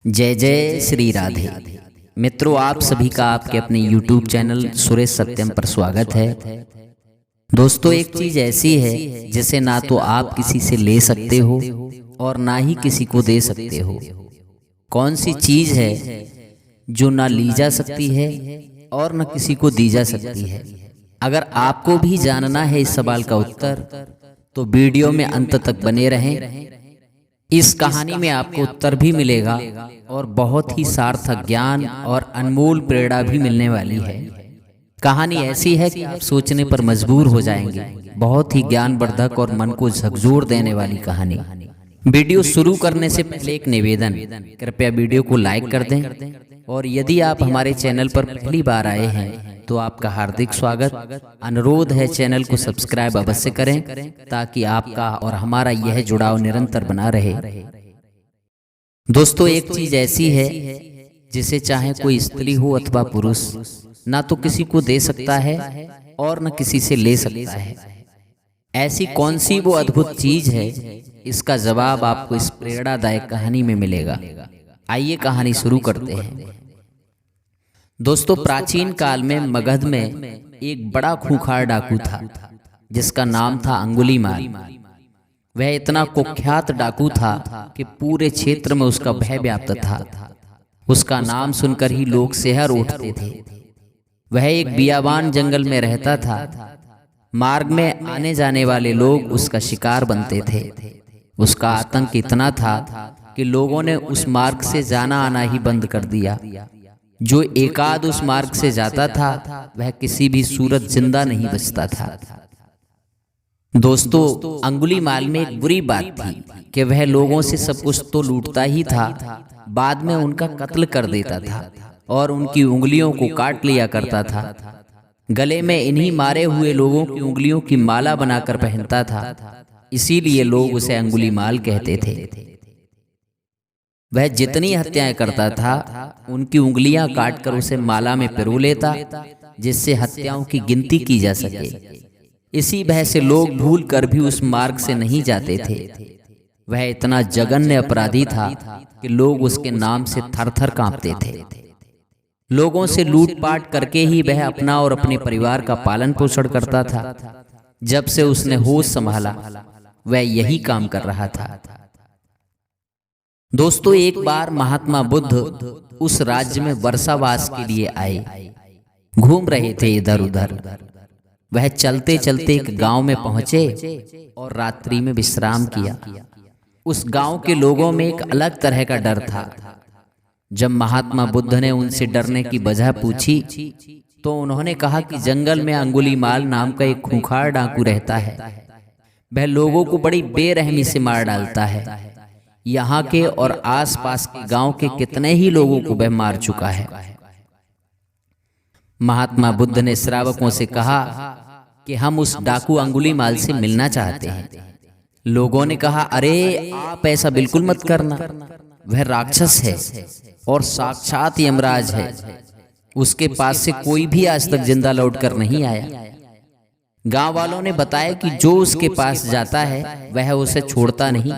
जय जय श्री राधे। मित्रों, आप सभी का आपके अपने YouTube चैनल सुरेश सत्यम पर स्वागत है। दोस्तों, एक चीज ऐसी है जिसे ना तो आप किसी से ले सकते हो और ना ही किसी को दे सकते हो। कौन सी चीज है जो ना ली जा सकती है और ना किसी को दी जा सकती है? अगर आपको भी जानना है इस सवाल का उत्तर तो वीडियो में अंत तक बने रहें। इस कहानी में आपको उत्तर भी मिलेगा और बहुत ही सार्थक ज्ञान और अनमोल प्रेरणा भी मिलने वाली है। कहानी ऐसी है कि आप सोचने पर मजबूर हो जाएंगे। बहुत ही ज्ञानवर्धक और मन को झकझोर देने वाली कहानी। वीडियो शुरू करने से पहले एक निवेदन, कृपया वीडियो को लाइक कर दें और यदि आप हमारे चैनल पर पहली बार आए हैं तो आपका हार्दिक स्वागत। अनुरोध है, चैनल को सब्सक्राइब अवश्य करें ताकि आपका और हमारा यह जुड़ाव निरंतर बना रहे। दोस्तों, एक चीज ऐसी है जिसे चाहे कोई स्त्री हो अथवा पुरुष, ना तो किसी को दे सकता है और न किसी से ले सकता है। ऐसी कौन सी वो अद्भुत चीज है? इसका जवाब आपको इस प्रेरणादायक कहानी में मिलेगा। आइए कहानी शुरू करते हैं। दोस्तों, प्राचीन काल में मगध में एक बड़ा खूंखार डाकू था जिसका नाम था अंगुलीमाल। वह इतना कुख्यात डाकू था कि पूरे क्षेत्र में उसका भय व्याप्त था। उसका नाम सुनकर ही लोग सिहर उठते थे। वह एक बियाबान जंगल में रहता था। मार्ग में आने जाने वाले लोग उसका शिकार बनते थे। उसका आतंक इतना था कि लोगों ने उस मार्ग से जाना आना ही बंद कर दिया। जो एकाध उस मार्ग से जाता था वह किसी भी सूरत जिंदा नहीं बचता था। दोस्तों, अंगुलीमाल में एक बुरी बात थी कि वह लोगों से सब कुछ तो लूटता ही था, बाद में उनका कत्ल कर देता था और उनकी उंगलियों को काट लिया करता था। गले में इन्हीं मारे हुए लोगों की उंगलियों की माला बनाकर पहनता था, इसीलिए लोग उसे अंगुलीमाल कहते थे। वह जितनी हत्याएं करता था उनकी उंगलियां काटकर उसे माला में पिरो लेता, जिससे हत्याओं की गिनती की जा सके। इसी भय से लोग भूल कर भी उस मार्ग से नहीं जाते थे। वह इतना जघन्य अपराधी था कि लोग उसके नाम से थर थर कांपते थे। लोगों से लूटपाट करके ही वह अपना और अपने परिवार का पालन पोषण करता था। जब से उसने होश संभाला वह यही काम कर रहा था। दोस्तों, एक बार महात्मा बुद्ध उस राज्य में वर्षावास के लिए आए। घूम रहे थे इधर उधर। वह चलते चलते एक गांव में पहुंचे और रात्रि में विश्राम किया। उस गांव के लोगों में एक अलग तरह का डर था। जब महात्मा बुद्ध ने उनसे डरने की वजह पूछी तो उन्होंने कहा कि जंगल में अंगुलीमाल नाम का एक खूंखार डाकू रहता है। वह लोगों को बड़ी बेरहमी से मार डालता है। यहाँ के और आसपास के गांव के कितने ही लोगों को वह मार चुका है। महात्मा बुद्ध ने श्रावकों से कहा कि हम उस डाकू अंगुलीमाल से मिलना चाहते हैं। लोगों ने कहा, अरे आप ऐसा बिल्कुल मत करना। वह राक्षस है और साक्षात यमराज है। उसके पास से कोई भी आज तक जिंदा लौट कर नहीं आया। गांव वालों ने बताया कि जो उसके पास जाता है वह उसे छोड़ता नहीं।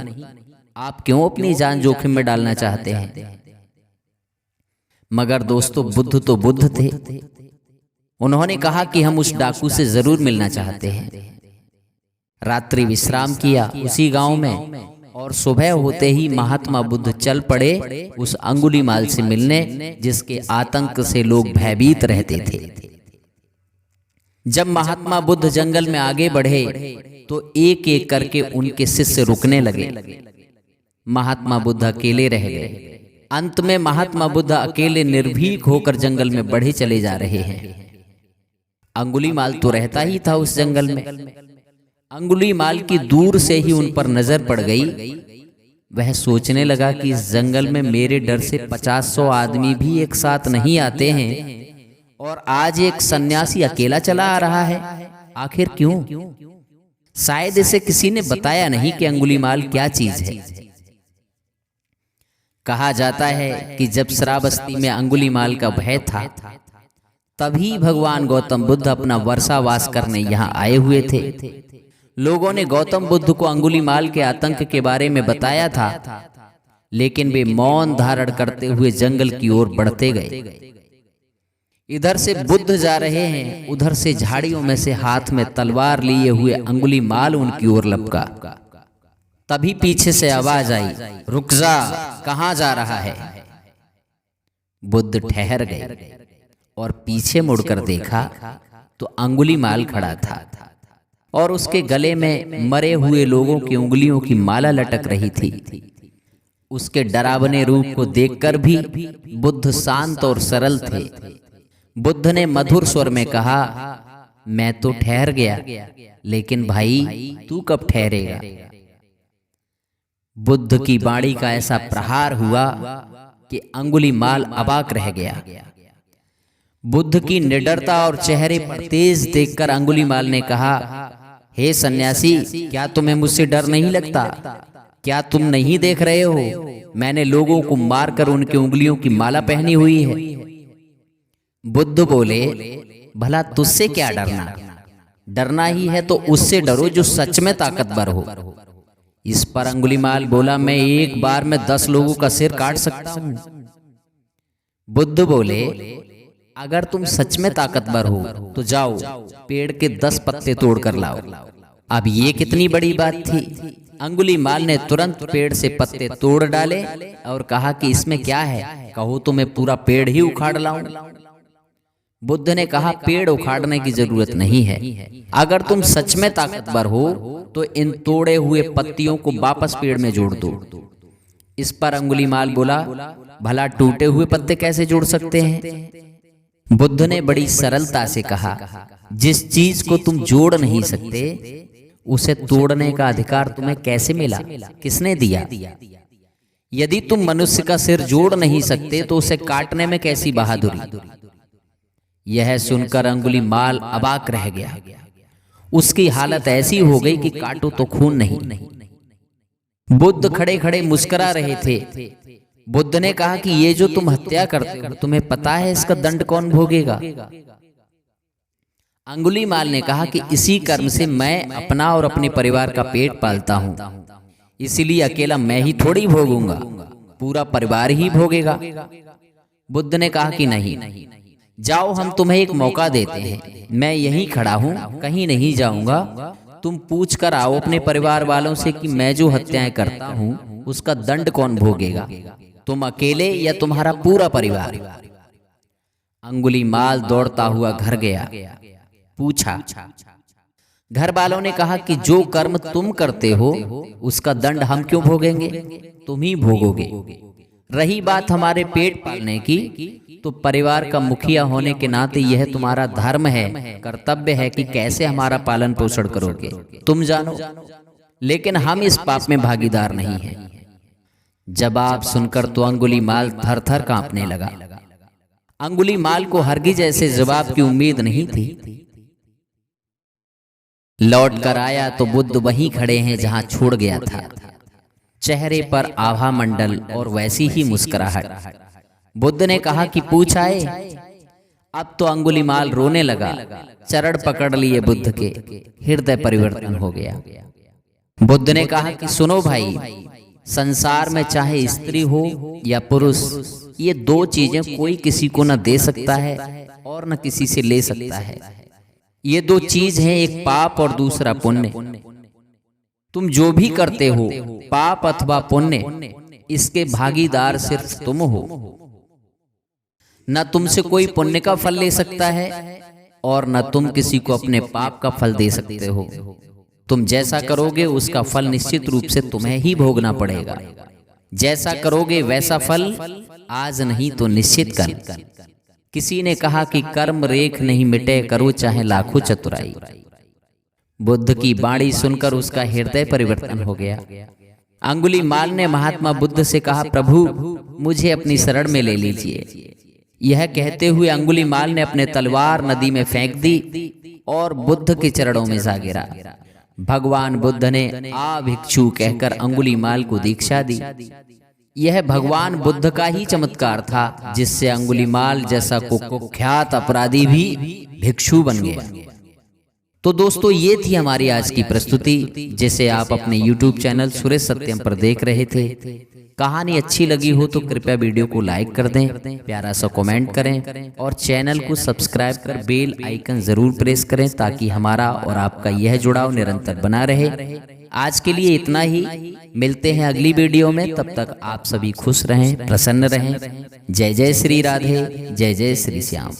आप क्यों अपनी जान जोखिम में डालना चाहते हैं? मगर दोस्तों, बुद्ध तो बुद्ध थे। उन्होंने कहा कि हम उस डाकू से जरूर मिलना चाहते हैं। रात्रि विश्राम किया उसी गांव में और सुबह होते ही महात्मा बुद्ध चल पड़े उस अंगुलीमाल से मिलने, जिसके आतंक से लोग भयभीत रहते थे। जब महात्मा बुद्ध जंगल में आगे बढ़े तो एक एक करके उनके शिष्य रुकने लगे। महात्मा बुद्ध अकेले रह गए। अंत में महात्मा बुद्ध अकेले निर्भीक होकर जंगल में बढ़े चले जा रहे हैं। अंगुलीमाल तो रहता ही था उस जंगल में। अंगुलीमाल की दूर से ही उन पर नजर पड़ गई। वह सोचने लगा कि इस जंगल में मेरे डर से 50-100 आदमी भी एक साथ नहीं आते हैं और आज एक सन्यासी अकेला चला आ रहा है। आखिर क्यों? शायद इसे किसी ने बताया नहीं कि अंगुलीमाल क्या चीज है। कहा जाता है कि जब श्रावस्ती में अंगुलीमाल का भय था तभी भगवान गौतम बुद्ध अपना वर्षावास करने यहाँ आए हुए थे। लोगों ने गौतम बुद्ध को अंगुलीमाल के आतंक के बारे में बताया था। लेकिन वे मौन धारण करते हुए जंगल की ओर बढ़ते गए। इधर से बुद्ध जा रहे हैं, उधर से झाड़ियों में से हाथ में तलवार लिए हुए अंगुलीमाल उनकी ओर लपका। तभी पीछे से आवाज आई, रुक जा, कहां जा रहा है? बुद्ध ठहर गए और पीछे मुड़कर देखा तो अंगुलीमाल खड़ा था और उसके गले में मरे हुए लोगों की उंगलियों की माला लटक रही थी। उसके डरावने रूप को देखकर भी बुद्ध शांत और सरल थे। बुद्ध ने मधुर स्वर में कहा, मैं तो ठहर गया, लेकिन भाई तू कब ठहरेगा? बुद्ध की वाणी का ऐसा प्रहार हुआ कि अंगुलीमाल अबाक रह गया। बुद्ध की निडरता और चेहरे पर तेज देखकर अंगुलीमाल ने कहा, हे सन्यासी, क्या तुम्हें मुझसे डर नहीं लगता? क्या तुम नहीं देख रहे हो मैंने लोगों को मारकर उनकी उंगलियों की माला पहनी हुई है? बुद्ध बोले, भला तुझसे क्या डरना? डरना ही है तो उससे डरो जो सच में ताकतवर हो। इस पर अंगुलीमाल बोला, मैं एक बार में 10 लोगों का सिर काट सकता हूं। बुद्ध बोले, अगर तुम सच में ताकतवर हो तो जाओ पेड़ के 10 पत्ते तोड़ कर लाओ। अब ये कितनी बड़ी बात थी। अंगुलीमाल ने तुरंत पेड़ से पत्ते तोड़ डाले और कहा कि इसमें क्या है, कहो तो मैं पूरा पेड़ ही उखाड़ लाऊं। बुद्ध ने कहा, पेड़ उखाड़ने की जरूरत नहीं है। अगर तुम सच में ताकतवर हो तो इन तोड़े हुए पत्तियों को वापस पेड़ में जोड़ दो। इस पर अंगुलीमाल बोला, भला टूटे हुए पत्ते कैसे जोड़ सकते हैं? बुद्ध ने बड़ी सरलता से कहा, जिस चीज को तुम जोड़ नहीं सकते उसे तोड़ने का अधिकार तुम्हें कैसे मिला? किसने दिया? यदि तुम मनुष्य का सिर जोड़ नहीं सकते तो उसे काटने में कैसी बहादुरी? यह सुनकर अंगुलीमाल अबाक रह गया। उसकी हालत ऐसी हो गई कि काटो तो खून नहीं। बुद्ध खड़े खड़े मुस्कुरा रहे थे। बुद्ध ने कहा कि ये जो तुम हत्या करते हो, तुम्हें पता है इसका दंड कौन भोगेगा? अंगुलीमाल ने कहा कि इसी कर्म से मैं अपना और अपने परिवार का पेट पालता हूं, इसीलिए अकेला मैं ही थोड़ी भोगूंगा, पूरा परिवार ही भोगेगा। बुद्ध ने कहा कि नहीं, जाओ हम तुम्हें एक मौका देते हैं, मैं यहीं खड़ा हूं, कहीं नहीं जाऊंगा। तुम पूछ कर आओ अपने परिवार वालों से कि मैं जो हत्याएं करता हूं उसका दंड कौन भोगेगा, तुम अकेले या तुम्हारा पूरा परिवार? अंगुलीमाल दौड़ता हुआ घर गया। पूछा, घर वालों ने कहा कि जो कर्म तुम करते हो उसका दंड हम क्यों भोगेंगे, तुम ही भोगोगे। रही बात हमारे पेट पालने की, तो परिवार का मुखिया होने के नाते यह तुम्हारा धर्म है, कर्तव्य है कि कैसे हमारा पालन पोषण करोगे, तुम जानो। लेकिन हम इस पाप में भागीदार नहीं हैं। जवाब सुनकर तो अंगुलीमाल थर थर कांपने लगा। अंगुलीमाल को हरगिज ऐसे जवाब की उम्मीद नहीं थी। लौट कर आया तो बुद्ध वहीं खड़े हैं जहां छोड़ गया था, चेहरे पर आभा मंडल और वैसी ही मुस्कुराहट। बुद्ध ने कहा कि पूछ आए? अब तो अंगुलीमाल रोने लगा। चरण पकड़ लिए बुद्ध के, हृदय परिवर्तन हो गया। बुद्ध ने कहा कि सुनो भाई, संसार में चाहे स्त्री हो या पुरुष, ये 2 चीजें कोई किसी को न दे सकता है और न किसी से ले सकता है। ये 2 चीज हैं, एक पाप और दूसरा पुण्य। तुम जो भी करते हो, पाप अथवा पुण्य, इसके भागीदार सिर्फ तुम हो। न तुमसे कोई पुण्य का फल ले सकता है और न तुम किसी को अपने पाप का फल दे सकते हो। तुम जैसा करोगे उसका फल निश्चित रूप से तुम्हें ही भोगना पड़ेगा। जैसा करोगे वैसा फल आज नहीं तो निश्चित कल। किसी ने कहा कि कर्म रेख नहीं मिटे, करो चाहे लाखों चतुराई। बुद्ध की वाणी सुनकर उसका हृदय परिवर्तन हो गया। अंगुलीमाल ने महात्मा बुद्ध से कहा, प्रभु मुझे अपनी शरण में ले लीजिए। यह कहते हुए अंगुलीमाल ने अपने तलवार नदी में फेंक दी और बुद्ध के चरणों में जा गिरा। भगवान बुद्ध ने आ भिक्षु कहकर अंगुलीमाल को दीक्षा दी। यह भगवान बुद्ध का ही चमत्कार था, जिससे अंगुलीमाल जैसा कुख्यात अपराधी भी भिक्षु बन गया। तो दोस्तों, ये थी हमारी आज की प्रस्तुति, जिसे आप अपने YouTube चैनल सुरेश सत्यम पर देख रहे थे। कहानी अच्छी लगी हो तो कृपया वीडियो को लाइक कर दें, प्यारा सा कमेंट करें और चैनल को सब्सक्राइब कर बेल आइकन ज़रूर प्रेस करें ताकि हमारा और आपका यह जुड़ाव निरंतर बना रहे। आज के लिए इतना ही, मिलते हैं अगली वीडियो में। तब तक आप सभी खुश रहें, प्रसन्न रहें। जय जय श्री राधे, जय जय श्री श्याम।